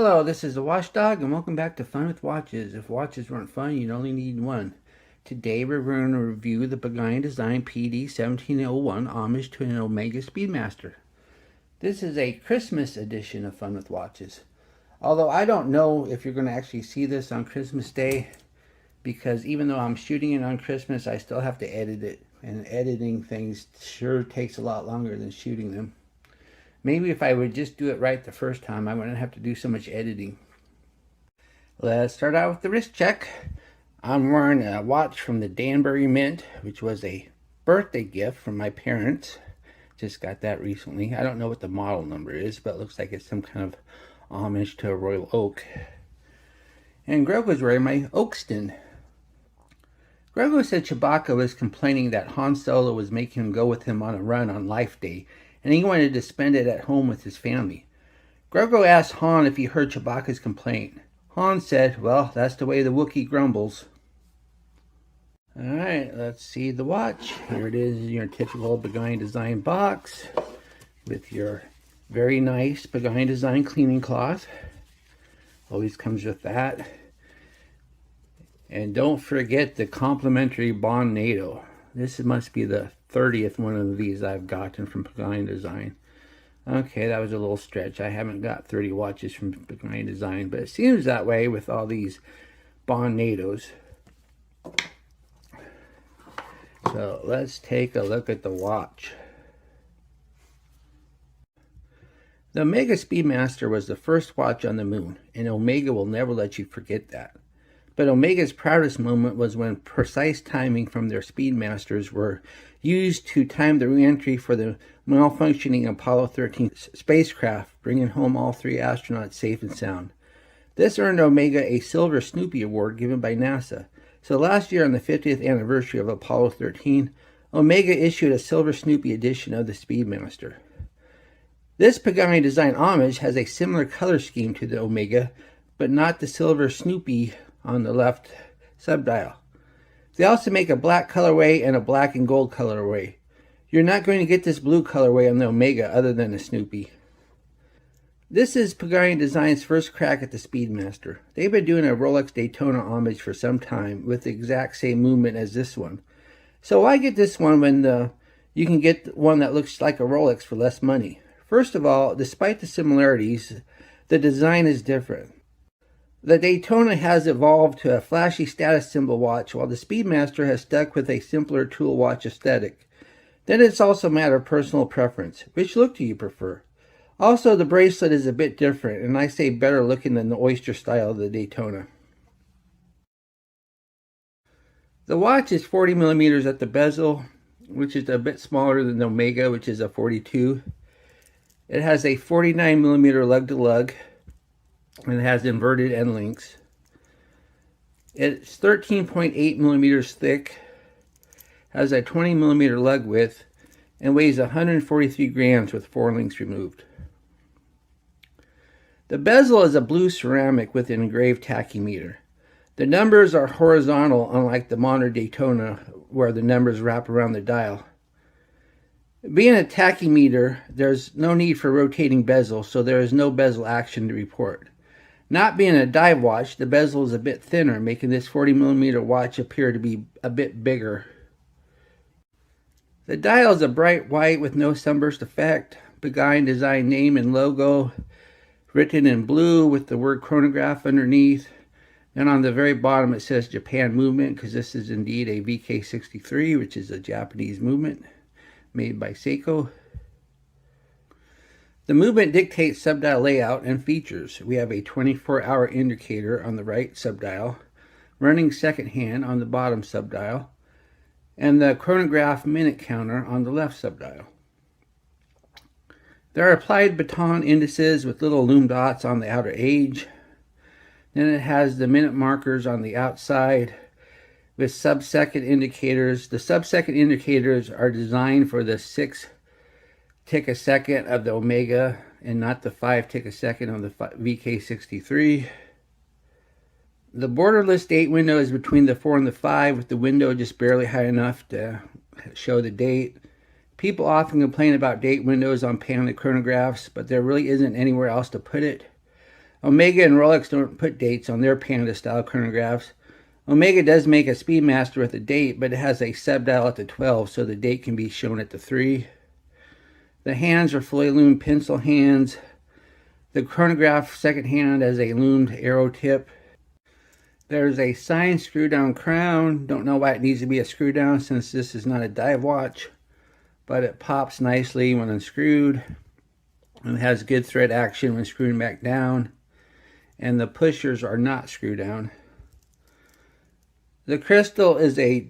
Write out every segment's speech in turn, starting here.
Hello, this is the Watchdog, and welcome back to Fun with Watches. If watches weren't fun, you'd only need one. Today we're going to review the Pagani Design PD-1701 homage to an Omega Speedmaster. This is a Christmas edition of Fun with Watches. Although I don't know if you're going to actually see this on Christmas Day, because even though I'm shooting it on Christmas, I still have to edit it. And editing things sure takes a lot longer than shooting them. Maybe if I would just do it right the first time, I wouldn't have to do so much editing. Let's start out with the wrist check. I'm wearing a watch from the Danbury Mint, which was a birthday gift from my parents. Just got that recently. I don't know what the model number is, but it looks like it's some kind of homage to a Royal Oak. And Greg was wearing my Oakston. Grego said Chewbacca was complaining that Han Solo was making him go with him on a run on Life Day, and he wanted to spend it at home with his family. Grego asked Han if he heard Chewbacca's complaint. Han said, well, that's the way the Wookiee grumbles. Alright, let's see the watch. Here it is, your typical Pagani Design box with your very nice Pagani Design cleaning cloth. Always comes with that. And don't forget the complimentary Bond NATO. This must be the 30th one of these I've gotten from Pagani Design. Okay, that was a little stretch. I haven't got 30 watches from Pagani Design, but it seems that way with all these Bond NATOs. So let's take a look at the watch. The Omega Speedmaster was the first watch on the moon, and Omega will never let you forget that. But Omega's proudest moment was when precise timing from their Speedmasters were used to time the re-entry for the malfunctioning Apollo 13 spacecraft, bringing home all 3 astronauts safe and sound. This earned Omega a Silver Snoopy Award given by NASA. So last year on the 50th anniversary of Apollo 13, Omega issued a Silver Snoopy edition of the Speedmaster. This Pagani Design homage has a similar color scheme to the Omega, but not the Silver Snoopy on the left subdial. They also make a black colorway and a black and gold colorway. You're not going to get this blue colorway on the Omega other than a Snoopy. This is Pagani Design's first crack at the Speedmaster. They've been doing a Rolex Daytona homage for some time with the exact same movement as this one. So why get this one when you can get one that looks like a Rolex for less money? First of all, despite the similarities, the design is different. The Daytona has evolved to a flashy status symbol watch, while the Speedmaster has stuck with a simpler tool watch aesthetic. Then it's also a matter of personal preference. Which look do you prefer? Also, the bracelet is a bit different, and I say better looking than the oyster style of the Daytona. The watch is 40 millimeters at the bezel, which is a bit smaller than the Omega, which is a 42. It has a 49 millimeter lug-to-lug. And it has inverted end links. It's 13.8 millimeters thick, has a 20 millimeter lug width, and weighs 143 grams with 4 links removed. The bezel is a blue ceramic with an engraved tachymeter. The numbers are horizontal, unlike the modern Daytona, where the numbers wrap around the dial. Being a tachymeter, there's no need for rotating bezel, so there is no bezel action to report. Not being a dive watch, the bezel is a bit thinner, making this 40 millimeter watch appear to be a bit bigger. The dial is a bright white with no sunburst effect. Pagani Design name and logo written in blue with the word chronograph underneath. Then on the very bottom it says Japan movement, because this is indeed a VK63, which is a Japanese movement made by Seiko. The movement dictates subdial layout and features. We have a 24-hour indicator on the right subdial, running second hand on the bottom subdial, and the chronograph minute counter on the left subdial. There are applied baton indices with little loom dots on the outer edge. Then it has the minute markers on the outside with sub-second indicators. The sub-second indicators are designed for the 6 tick a second of the Omega and not the 5 tick a second on the VK63. The borderless date window is between the 4 and the 5, with the window just barely high enough to show the date. People often complain about date windows on paneling chronographs, but there really isn't anywhere else to put it. Omega and Rolex don't put dates on their Panda style chronographs. Omega does make a Speedmaster with a date, but it has a sub-dial at the 12, so the date can be shown at the 3. The hands are fully loomed pencil hands. The chronograph second hand has a loomed arrow tip. There's a signed screw down crown. Don't know why it needs to be a screw down since this is not a dive watch, but it pops nicely when unscrewed and has good thread action when screwing back down. And the pushers are not screw down. The crystal is a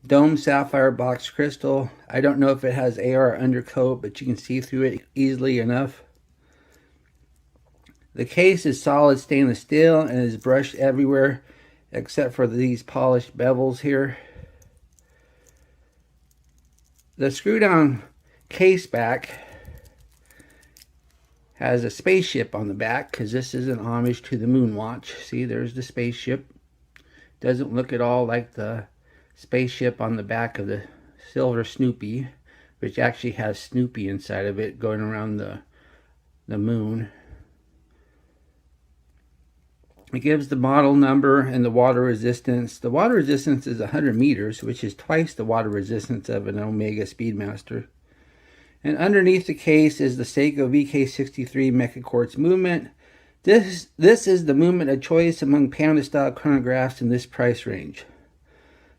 dome sapphire box crystal. I don't know if it has AR undercoat, but you can see through it easily enough. The case is solid stainless steel and is brushed everywhere except for these polished bevels here. The screw down case back has a spaceship on the back because this is an homage to the Moonwatch. See, there's the spaceship. Doesn't look at all like the spaceship on the back of the Silver Snoopy, which actually has Snoopy inside of it going around the moon. It gives the model number and the water resistance. The water resistance is 100 meters, which is twice the water resistance of an Omega Speedmaster. And underneath the case is the Seiko VK63 Mecha Quartz movement. This is the movement of choice among Panda style chronographs in this price range.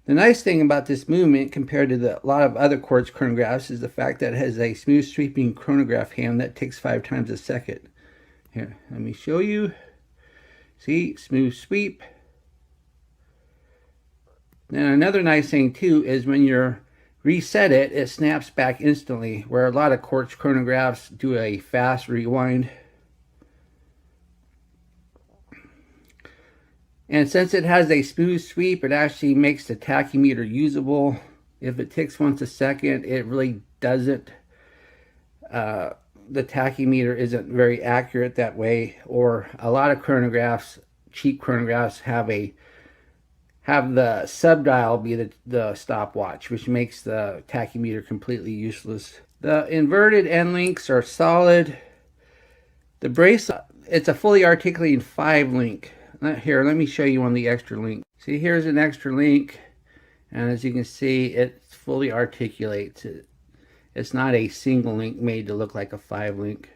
The nice thing about this movement compared to a lot of other quartz chronographs is the fact that it has a smooth sweeping chronograph hand that ticks 5 times a second. Here, let me show you. See, smooth sweep. Then another nice thing too is when you're reset it, it snaps back instantly, where a lot of quartz chronographs do a fast rewind. And since it has a smooth sweep, it actually makes the tachymeter usable. If it ticks once a second, it really doesn't. The tachymeter isn't very accurate that way, or a lot of chronographs, cheap chronographs, have the sub-dial be the stopwatch, which makes the tachymeter completely useless. The inverted end links are solid. The bracelet, it's a fully articulating 5 link. Here, let me show you on the extra link. See, here's an extra link, and as you can see, it fully articulates it. It's not a single link made to look like a 5 link.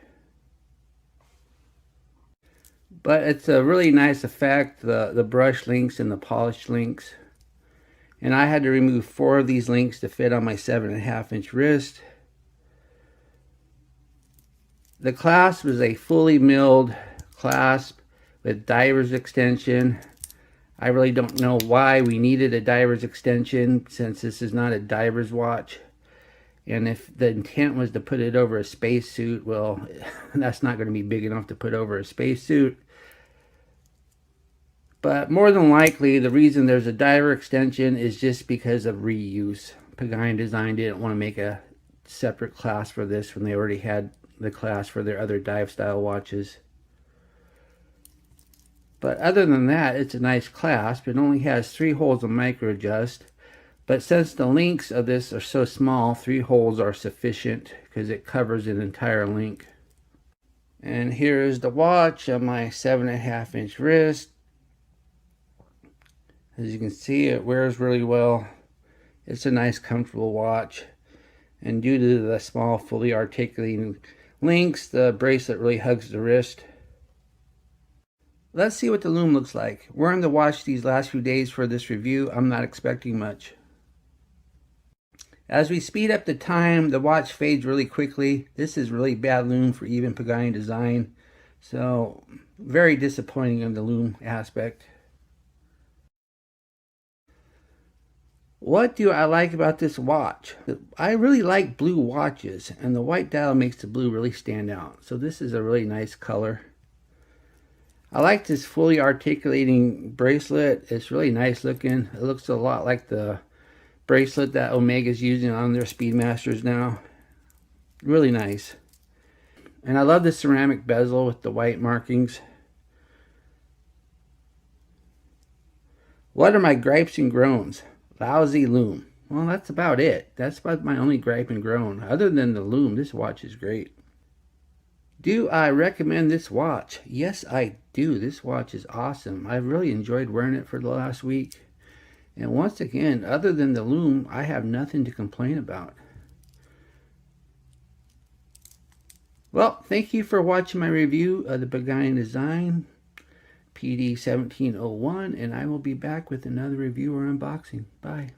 But it's a really nice effect, the brush links and the polished links. And I had to remove 4 of these links to fit on my 7.5-inch wrist. The clasp is a fully milled clasp with diver's extension. I really don't know why we needed a diver's extension since this is not a diver's watch. And if the intent was to put it over a spacesuit, well, that's not going to be big enough to put over a spacesuit. But more than likely, the reason there's a diver extension is just because of reuse. Pagani Design didn't want to make a separate class for this when they already had the class for their other dive style watches. But other than that, it's a nice clasp. It only has 3 holes to micro adjust. But since the links of this are so small, 3 holes are sufficient because it covers an entire link. And here is the watch on my 7.5-inch wrist. As you can see, it wears really well. It's a nice, comfortable watch. And due to the small, fully articulating links, the bracelet really hugs the wrist. Let's see what the Loom looks like. Wearing the watch these last few days for this review, I'm not expecting much. As we speed up the time, the watch fades really quickly. This is really bad Loom for even Pagani Design. So, very disappointing in the Loom aspect. What do I like about this watch? I really like blue watches, and the white dial makes the blue really stand out. So this is a really nice color. I like this fully articulating bracelet. It's really nice looking. It looks a lot like the bracelet that Omega's using on their Speedmasters now. Really nice. And I love the ceramic bezel with the white markings. What are my gripes and groans? Lousy Loom. Well, that's about it. That's about my only gripe and groan. Other than the Loom, this watch is great. Do I recommend this watch? Yes, I do. This watch is awesome. I've really enjoyed wearing it for the last week. And once again, other than the loom, I have nothing to complain about. Well, thank you for watching my review of the Pagani Design PD-1701, and I will be back with another review or unboxing. Bye.